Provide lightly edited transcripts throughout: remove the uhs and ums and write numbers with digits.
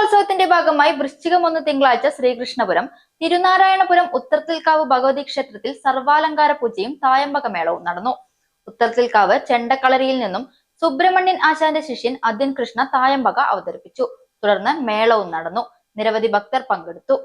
മഹോത്സവത്തിന്റെ ഭാഗമായി വൃശ്ചികം 1 തിങ്കളാഴ്ച ശ്രീകൃഷ്ണപുരം തിരുനാരായണപുരം ഉത്രത്തിൽക്കാവ് ഭഗവതി ക്ഷേത്രത്തിൽ സർവാലങ്കാര പൂജയും തായമ്പക മേളവും നടന്നു. ഉത്രത്തിൽക്കാവ് ചെണ്ടക്കളരിയിൽ നിന്നും സുബ്രഹ്മണ്യൻ ആശാന്റെ ശിഷ്യൻ അദ്യൻ കൃഷ്ണ തായമ്പക അവതരിപ്പിച്ചു. തുടർന്ന് മേളവും നടന്നു. നിരവധി ഭക്തർ പങ്കെടുത്തു.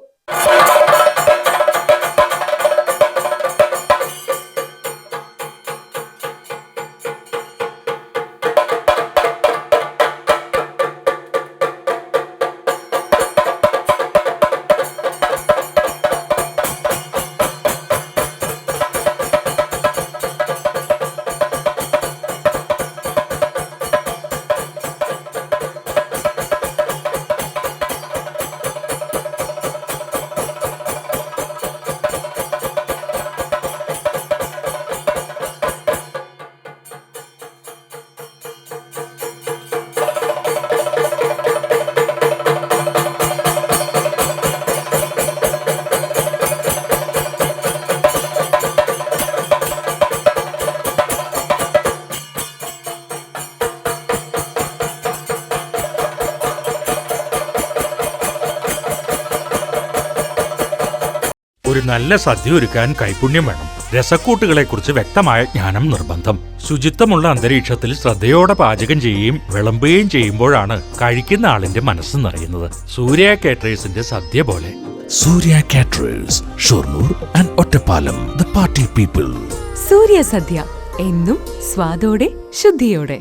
ഒരു നല്ല സദ്യ ഒരുക്കാൻ കൈപുണ്യം വേണം. രസക്കൂട്ടുകളെക്കുറിച്ച് വ്യക്തമായ ജ്ഞാനം നിർബന്ധം. ശുചിത്വമുള്ള അന്തരീക്ഷത്തിൽ ശ്രദ്ധയോടെ പാചകം ചെയ്യുകയും വിളമ്പുകയും ചെയ്യുമ്പോഴാണ് കഴിക്കുന്ന ആളിന്റെ മനസ്സ് നിറയുന്നത്. സൂര്യ കാറ്ററേഴ്സിന്റെ സദ്യ പോലെ. Surya caterers, Shoranur and Ottapalam. The party people. Surya സദ്യ എന്നും സ്വാദോടെ ശുദ്ധിയോടെ.